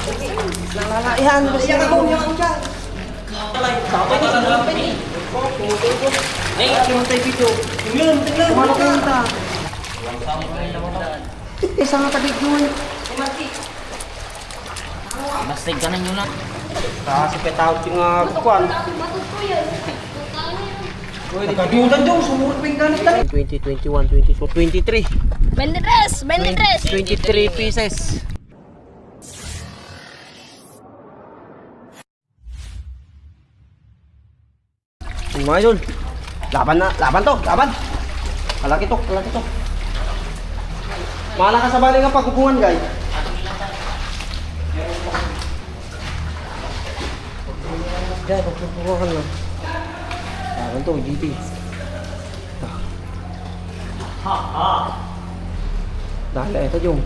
Yan, basta na ako. Ay, Yung tayo video. Kumano kayo ta? Isa nga tabi yun. bastig ka na nyo lang. Kasi petawag yung kuwan. Nakadudan dyan, sumurot pa yung ganit tayo. 20, 21, 22, 23. 23! 23! 23 pieces. Mga idol, laban na, laban to, laban. Kalaki to, kalaki to. Malakas sa bali nga pagkukungan, guys. Diyan, pagkukungan lang. Laban to, GT. Dahil ito yung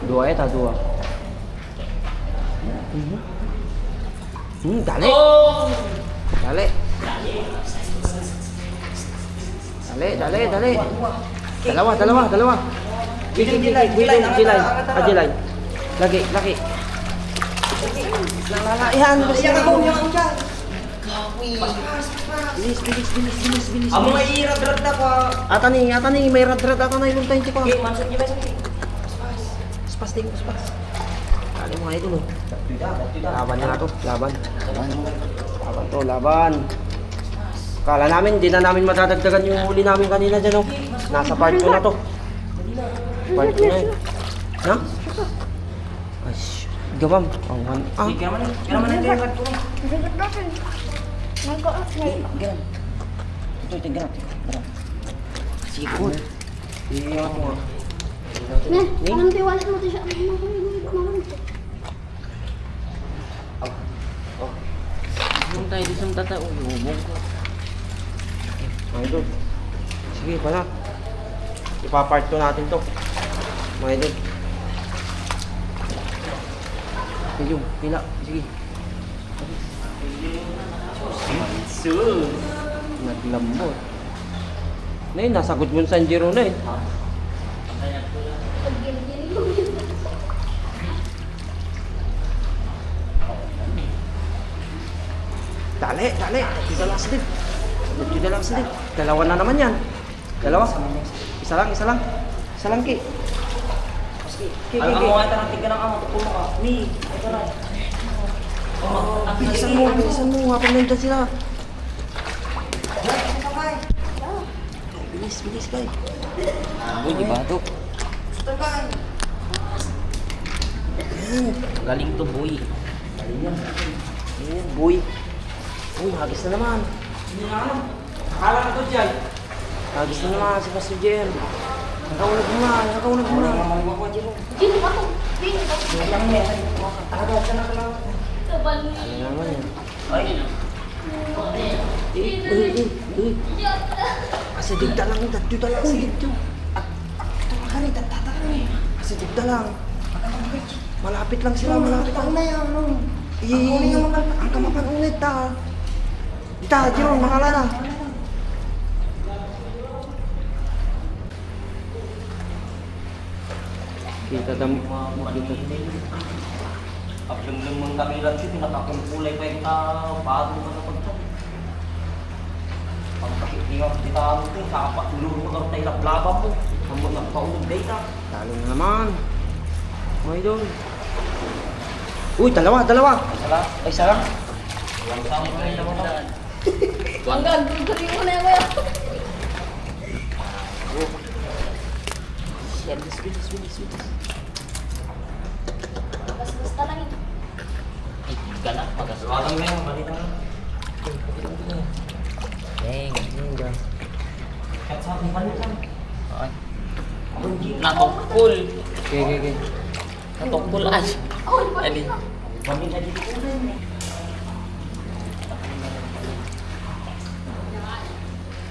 dua ito, dua. Dali. Dali. Dali, dali. Dalawa. Gilay. Lagi. Yan, basta na ako. Bilis. Amo nga i-rad-rad na pa. Ata ni, may rad-rad ata na ilong tayo pa. Okay, mansat niyo ba sa mga? Spas. Dali mga idol. Laban na to, laban. Laban. Kala namin, di na namin madadagdagan yung huli namin kanina dyan, oh. Nasa part 2 na to. Part 2 na yun. Na? Ay, gawam. Sige, kaya naman na kayo rad ko. Ganun. Ito, ganun. Sige po. Iya ako nga. Anong tiwala mo ito siya? Kung tayo di sa tata, umubog ko. Mga idol. Sige, pala. Ipapart 2 natin to. Mga idol. Sige, pila. Sige. Naglambot. Na yun, nasa good mo sa Sanjiro na yun. Dali. Dito lang slip. Dalawa na naman yan. Dalawa. Isa lang, Ki. Ang amo nga ito ng tignan ng amo, tupulo ka. Mi, ito na. Bilisan mo. Habang nandyan sila. Bilis, guys. Uy, di ba ito? Galing to, boy. Ayan, boy. Uy, hagis na naman. Akala na to, Jai. Hagis na naman si Pastor Jen. Nakaunag mo na. Dito ba ito? Ano naman yan? Ay, Uy. Kasi digda lang. Dito. Kasi digda lang. Malapit lang sila. Ang kamapan ulit ta. Ita, Jiro, makala na. Kita dam. paglimlim mong kamilan siya, pinatakong kulay pa yung bago mo na pagka. Pagkakitingaw kita mo ito, kakapatulong mo karoon tayo lablabang mo. Ang mga paulog data. Talo na naman. Okay doon. Uy, dalawa. Ay, sarang. Walang sama mo yung naman. Hanggang gagawin mo na yung kaya. Bilis. Basta lang yun. Ay, ganak, magaswalang na yun, malita na. Deng. Kahit sa akin, malita na. Okay. Natokul. Okay. Natokul ay. Ali. Malita dito.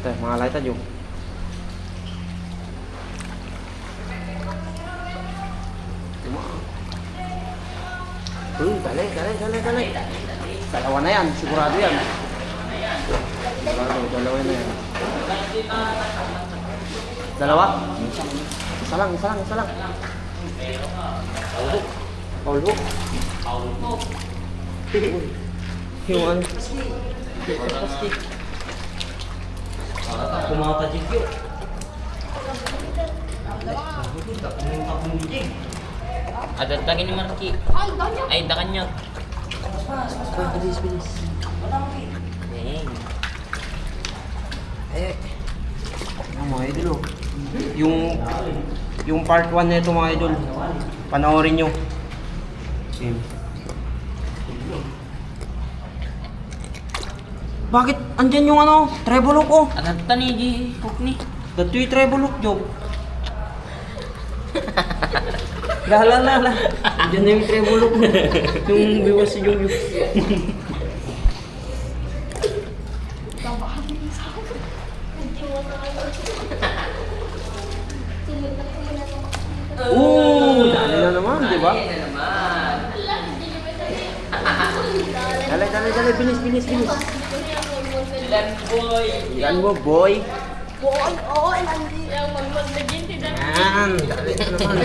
Teh, mga light aja. Dali. Dalawa na yan, sigurado yan. Dalawa na yan. Dalawa? Isa lang. Paulo. Paul mo. Yung ano? Yung plastic. Kumakajig yun. Tapong jig. Adagdagin ni Marky. Ay, ganyan. Ay, dakan niya. Bilis, bilis. Dang. Ang mga idol oh. Yung part 1 na ito mga idol. Panoorin nyo. Sim. Bakit andyan yung ano? Treble hook oh. Adagta ni G. Hook ni. Dato yung treble hook job. Lala. Andyan na yung treble hook. Yung biwas si Yung. Dali na naman, di ba? Ay, na naman. Dali, bilis. Ilan boy. Yan mo, boy. Boy, oo, nandi. Yung magmagdagin sila. Yan, dali na naman.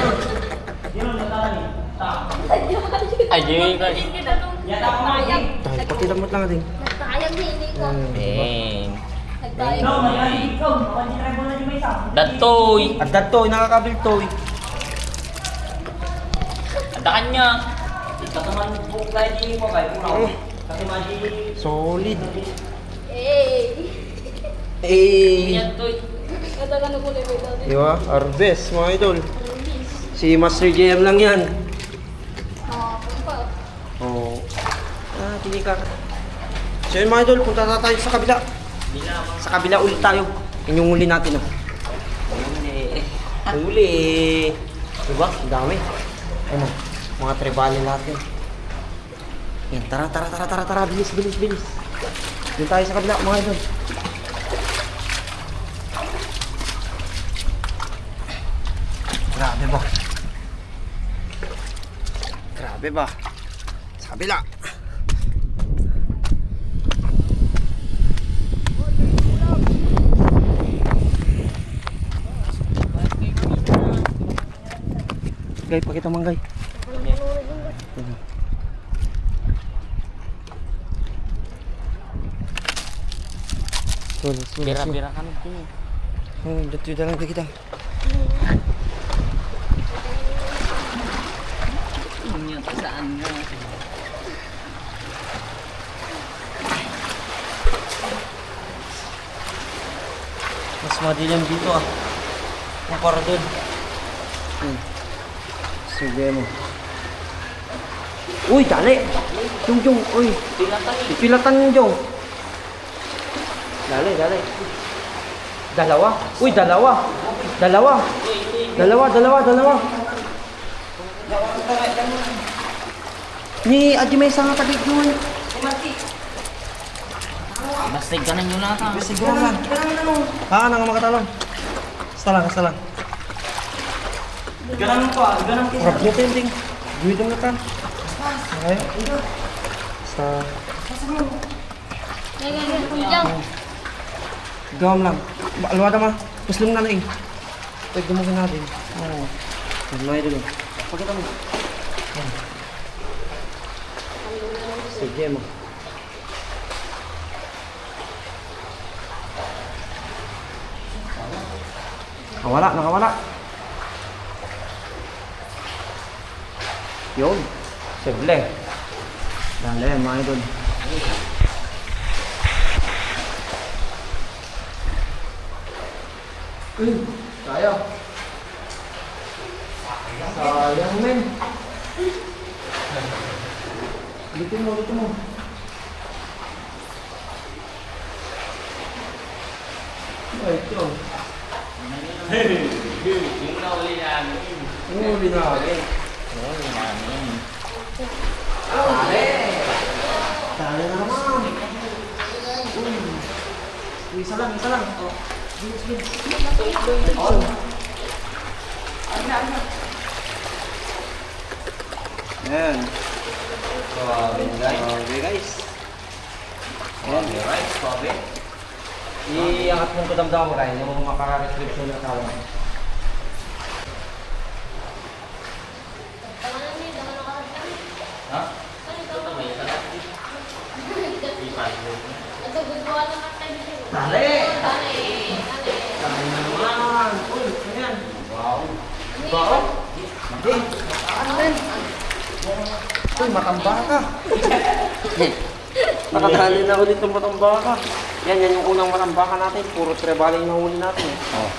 Ay, Jimmy ko. Nagtayag. Tayo, pakidamot lang natin. Nagtayag ni hindi ko. Dang. Nagtayag. Datoy. At dato, nakakabil to. Dakan niya. Kataman po kaya di mo kay Puraw. Kasi maji. Solid. Eh. Yan, toy. Katagan ko na yung dati. Di ba? Arbes, mga idol. Si Master JM lang yan. Nakakapag. Oo. Tini ka. So yun mga idol, punta na tayo sa kabila. Sa kabila ulit tayo. Yun yung huli natin. Oh. Huli. Diba? Ang dami. Ano? Mga tribali natin. Yan, tara. Bilis. Doon tayo sa kabila mga idol. Grabe ba? Sa kabila. Gay, pakita man gay. Sulit. Bira-bira kami sini. Oh, dito na lang kita. Ini saan nga. Mas madilim dito ah. Kumpara doon. Sige mo. Uy, dali! Jong, uy. Ipilatan yung Jong. Dali. Dalawa. Uy, dalawa. Ni Adi may isang tabi yun. Basta ganan nyo lang ka. Siguro lang. Nang makatalon. Basta lang. Ganun ko, ganun ko. Harap niya tending. Guwid ang natan. Okay. Basta. Ganyan. Gawam lang. Alwada ma. Muslim na lang. Pwede gumagin natin. Oo. Magmay dulu. Pakita mo. Sige mo. Nakawala. Yun. Seble. Dali, mga idol. Sayang. Sayang, men. Dito mo. Ay, ito. Yung nauli namin. Huli namin. Nauli namin. Dali na naman. Isa lang. Oh. Ayan. Okay guys. Right, Iangat mong kadamdam mo kayo yung makaka-restriction na tao. Uy, matambaka. Nakatali na ulit ng matambaka. Yan yung unang matambaka natin. Puro trebala yung nahuli natin. Oh.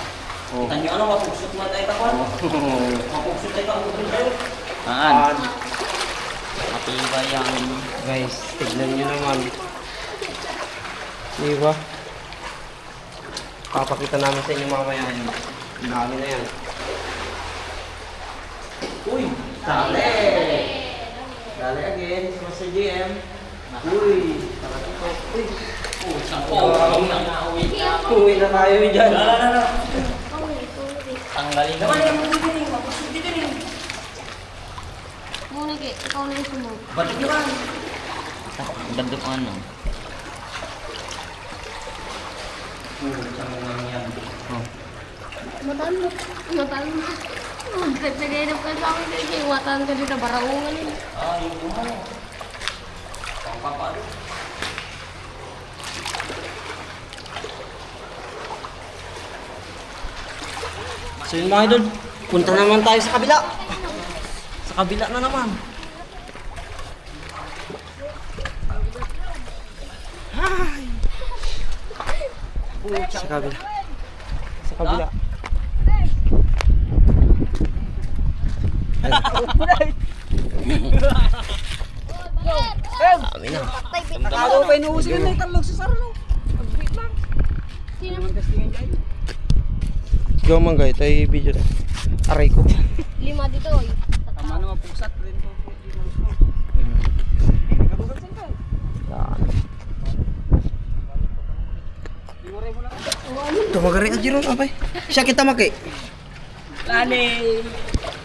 Kita nyo ano, mapugsot man tayo takwan. Mapugsot tayo takwan tayo. Maan. Matibay ang... Guys, tignan nyo naman. Diba? Papakita namin sa inyo mamaya. Ang dami na yan. Uy! Dali! Dali again, si Master GM. Uy! Nakatito. Uy! Uwi na tayo dyan. Tanggalin na. Muna kay, ikaw na yung sumunod. Balik nyo kan. Ang ganda ko ano. Matan mo. Nagtaganap ka sa akin kasi matan ka dito, baraungan yun. Yung kumano. Pangpapalo. So yun mga idol, punta naman tayo sa kabila. Sa kabila na naman. Hi! Sa kabila. Sa kabila. Dami na. Nakalo pa inuusin na italog sa sarno. Sino? Ikaw man guys, tayo video na. Aray ko. 5 dito oy. Tama naman pugsat rin to. Tumagari aja ron apa? Siya kita make. Lani!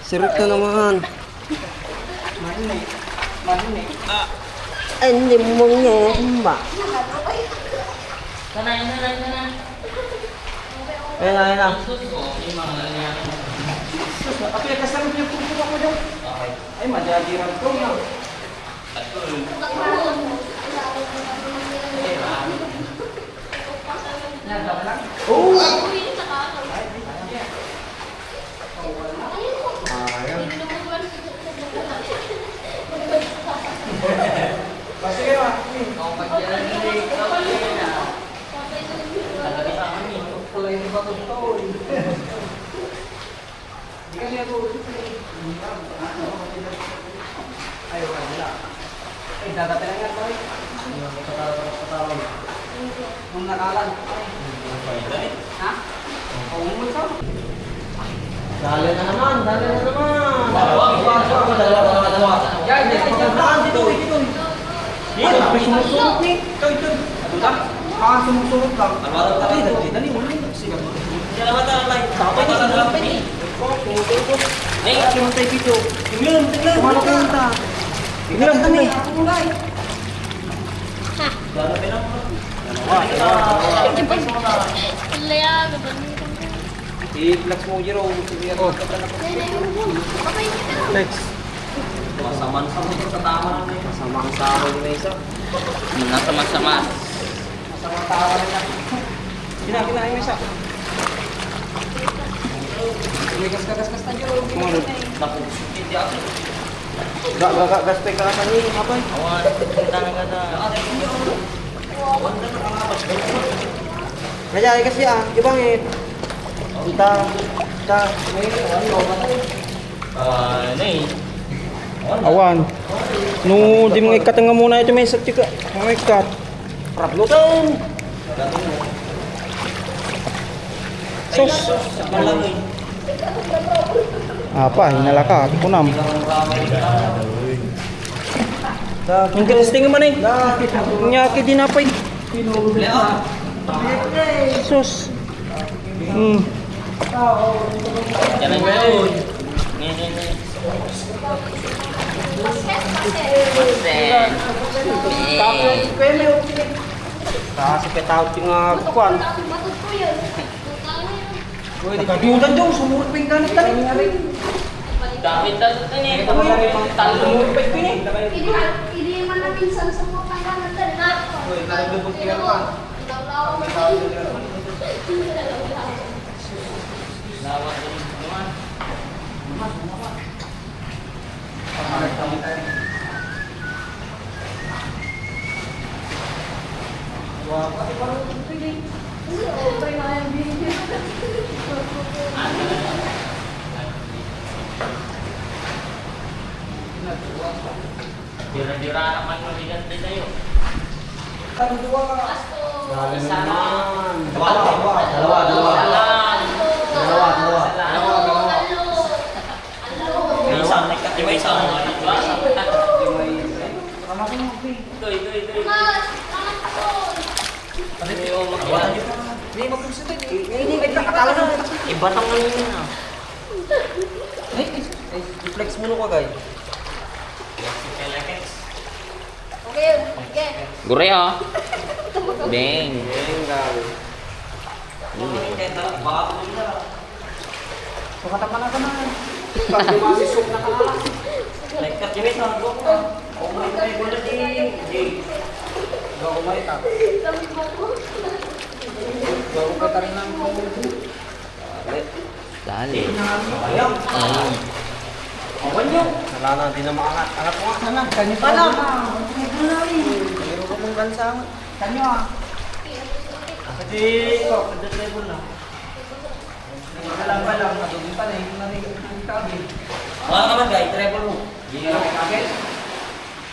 Sirip na naman. Marunay. Hindi mo nga. Sanay. Ayun na. Tapi kasama niyo po ako daw. Ay, madyajiran ko na. Ay, dadating lang yan, boy. Nung nakalan. Ha? Umul ka? Dali na naman. Dalawa. Yan, dito. Dito, may sumusunod ni. Ito. Ano ka? Sumusunod lang. Dali, muli. Sige. Dalawa tayo. Tapos na dalawa pa ni. Sige mo tayo video. Tingnan. Kumano ka yun ta? Tingnan kami. Laya, I-flex mo Jero. Flex. Masaman-sama ito sa tama na yun. Sama ang sa akin na isa. Sama-sama. Masamang tawa na yan. Kinain mo isa. May gas-gas tayo. Kumano? Napusok hindi ako. Gaspay ka ka ni kapay. Awan, punta na gada. Kaya kasi ibang kita awan. No, di mga ikat nga muna ito may sa tika. Mga ikat. Prablutan. Sos. Apa, hinalaka, kunam. Ang galasting man eh. Nyaki dinapay. Sos. Jangan yun. Kasi petawag yung kuwan. matut ko yun. Nagkadutan dyan, sumurot pa yung ganit-ganit. Dapat ni. Talong pa yun eh. Hindi man na pinsan sa mga pangalan na. Uy, nalagubog kaya ka. Dira-dira naman yung bigat din tayo. Dali Isa naman. Dalawa. Salam. May isang nagkatiwa isang Iba tang ano yun ah. I-flex mo nung kagay. Okay, okay. Gure ah. Bang. Dali. Ayun. Wala na, hindi na maangat. Angat mo nga sana. Kanyo pa lang. Mayroon ko mong gansang. Kanyo ah. Kasi ito, kada level na. Balang-balang, nadugin pa na yung narinig ng tabi. Mga naman guys, treble mo. Hindi na ako kakit.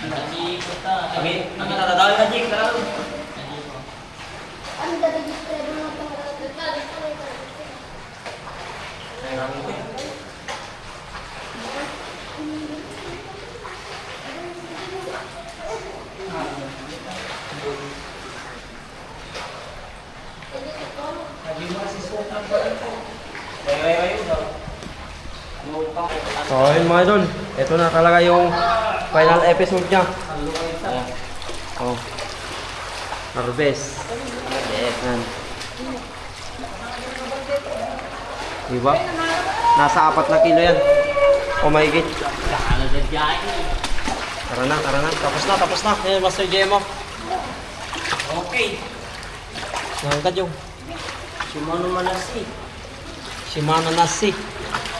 Nag-iikot na. Kami, nakitadadaan ka, Jake. Tara. Ano dadagistro mo ng pangalaga? So ayun mga idol, ito na talaga yung final episode niya. Oh. Harvest. Yan. Diba? Nasa 4 na kilo yan. Oh my God. Tara na, tara na. Tapos na. Ayan, Master Jemo. Okay. Nangangkad yung Shimano Manasi. Shimano Nasi.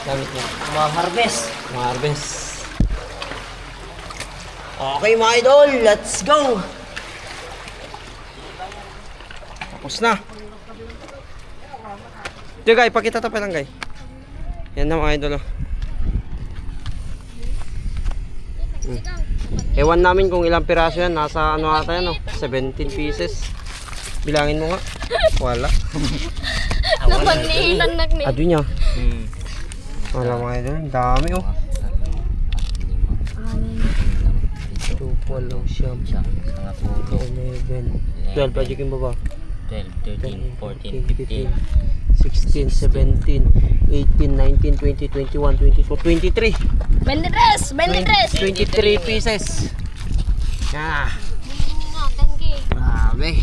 Gamit niya. Mga-harvest. Mga harvest. Okay mga idol, let's go! Tapos na. Ito guys, pakita to pa lang guys. Yan na mga idol. Oh. Ewan namin kung ilang piraso yan. Nasa ano ata yan, oh, 17 pieces. Bilangin mo nga. Wala. Napagnihilan na ni. Ado niya. Wala mga idol. Ang dami oh. 2, 12, 11, 12 pa yung baba. 12, 13, 14, 15, 15. 16, 17, 18, 19, 20, 21, 22, 23. 23 pieces. Ah, grabe.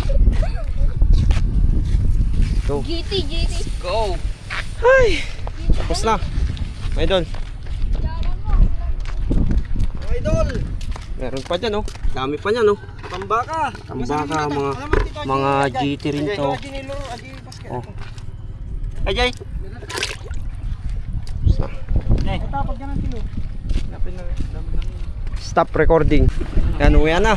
Go. GT. Go. Ay. Tapos na. Mga idol. Mga idol. Meron pa dyan oh. Dami pa niyan oh. Tambaka, mga GT rin to. Oh. Ajay. Stop recording. Yan, uwi na.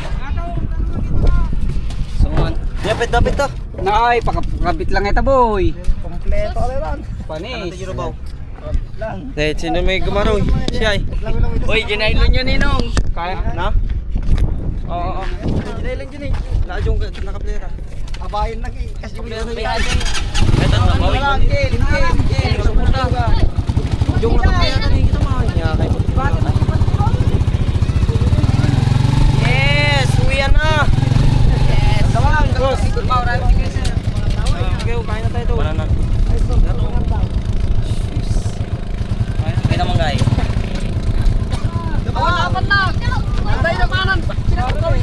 Sungon. Dapit to. Nay, pakabit lang ito boy. Kompleto lang. Panis. Dahil sino may gumaraw? Siya ay. Uy, ginailon nyo ninong. Kaya? Na? Oo. Ginailan dyan eh. Nakajong nakaplera. Abayin lang eh. Kasi Nakaplera yung yun. Ito na, bawi. Yung nakaplera na kita makanya. Yes! Uwian na! Yes! Tawang! Boss! Okay, kain na tayo ito. Banana. Okay naman guys. Dapat na! Anday na kanan! Sinakot kami